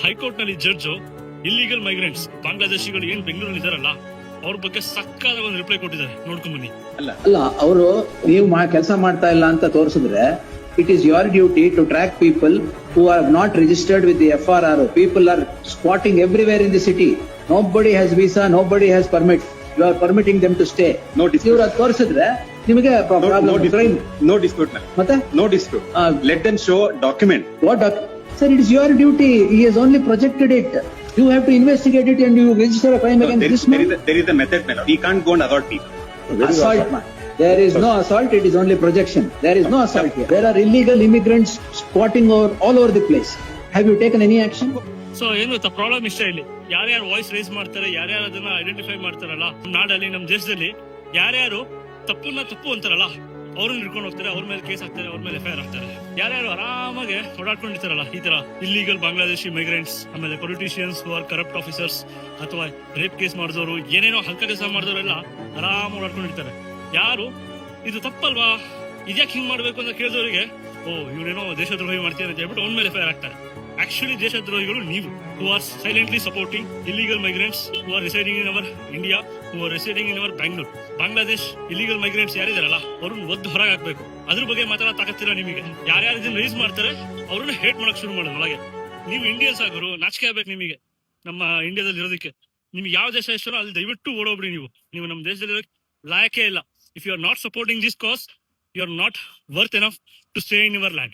High court ನಲ್ಲಿ judge illegal migrants ಬಾಂಗ್ಲಾದೇಶಿಗಳು ಏನ್ ಬೆಂಗಳೂರಲ್ಲಿ ಇದಾರಲ್ಲ ಅವ್ರ ಬಗ್ಗೆ ಸಕ್ಕಾದ ಒಂದು ರಿಪ್ಲೈ ಕೊಟ್ಟಿದ್ದಾರೆ, ನೋಡ್ಕೊಂಡ್ ಬನ್ನಿ. ಅಲ್ಲ ಅವರು ನೀವು ಕೆಲಸ ಮಾಡ್ತಾ ಇಲ್ಲ ಅಂತ ತೋರಿಸಿದ್ರೆ it is your duty to track people who are not registered with the FRRO. People are squatting everywhere in the city. Nobody has visa, nobody has permit. You are permitting them to stay. No dispute. ಇವರು ಅದು ತೋರಿಸಿದ್ರೆ ನಿಮಗೆ problem. No dispute, man. ಮತ್ತೆ No dispute. Let them show document. Sir, it is your duty. He has only projected it. You have to investigate it and you register a crime against this man. There is a method, man. He can't go and assault people. Assault, man. There is no assault, it is only projection. There is no assault here. There are illegal immigrants squatting all over the place. Have you taken any action? So ಏನು ಗೊತ್ತಾ problem ಇಷ್ಟ ಇಲ್ಲಿ, ಯಾರ್ಯಾರು voice race ಮಾಡ್ತಾರೆ, ಯಾರ್ಯಾರು ಅದನ್ನ identify ಮಾಡ್ತಾರಲ್ಲ, ನಮ್ಮ ನಾಡಲ್ಲಿ ನಮ್ಮ ದೇಶದಲ್ಲಿ ಯಾರ್ಯಾರು ತಪ್ಪು ಅಂತಾರಲ್ಲ ಅವ್ರನ್ನ ಹಿಡ್ಕೊಂಡು ಹೋಗ್ತಾರೆ, ಅವ್ರ ಮೇಲೆ ಕೇಸ್ ಹಾಕ್ತಾರೆ, ಅವ್ರ ಮೇಲೆ FIR ಹಾಕ್ತಾರೆ. ಯಾರ್ಯಾರು ಆರಾಮಾಗಿ ಓಡಾಡ್ಕೊಂಡಿರ್ತಾರಲ್ಲ ಈ ತರ ಇಲ್ಲಿಗಲ್ ಬಾಂಗ್ಲಾದೇಶಿ ಮೈಗ್ರೆಂಟ್ಸ್, ಆಮೇಲೆ politicians who are corrupt officers ಅಥವಾ ರೇಪ್ ಕೇಸ್ ಮಾಡಿದವರು, ಏನೇನೋ ಹಲ್ಕ ಕೆಲಸ ಮಾಡಿದವರೆಲ್ಲ ಆರಾಮ ಓಡಾಡ್ಕೊಂಡಿರ್ತಾರೆ. ಯಾರು ಇದು ತಪ್ಪಲ್ವಾ, ಇದ್ಯಾಕೆ ಹಿಂಗ್ ಮಾಡ್ಬೇಕು ಅಂತ ಕೇಳಿದವರಿಗೆ ಇವನೇನೋ ದೇಶದ್ರೋಹಿ ಮಾಡ್ತೀನಿ ಅಂತ ಹೇಳ್ಬಿಟ್ಟು ಅವ್ನ ಮೇಲೆ FIR ಹಾಕ್ತಾರೆ. ಆಕ್ಚುಲಿ ದೇಶದ್ರೋಹಿಗಳು ನೀವು, who are silently supporting illegal migrants who are residing in our India, who are residing in our Bangalore. Bangladesh illegal migrants ಯಾರಿದಾರಲ್ಲ ಅವ್ರನ್ನ ಒದ್ದು ಹೊರಗೆ ಹಾಕ್ಬೇಕು. ಅದ್ರ ಬಗ್ಗೆ ಮಾತಾಡಕ್ಕಾಗತ್ತಿಲ್ಲ ನಿಮಗೆ. ಯಾರ್ಯಾರು ಇದನ್ನ ರೈಸ್ ಮಾಡ್ತಾರೆ ಅವ್ರನ್ನ ಹೇಟ್ ಮಾಡಕ್ ಶುರು ಮಾಡೋದು ಒಳಗೆ. ನೀವು ಇಂಡಿಯನ್ಸ್ ಆಗೋರು ನಾಚಿಕೆ ಆಗ್ಬೇಕು ನಿಮಗೆ, ನಮ್ಮ ಇಂಡಿಯಾದಲ್ಲಿ ಇರೋದಕ್ಕೆ. ನಿಮ್ಗೆ ಯಾವ ದೇಶ ಇಷ್ಟನೋ ಅಲ್ಲಿ ದಯವಿಟ್ಟು ಓಡೋಗ್ಬಿಡಿ. ನೀವು ನಮ್ಮ ದೇಶದಲ್ಲಿ ಲಾಯಕೇ ಇಲ್ಲ. If you are not supporting this cause, you are not worth enough to stay in your land.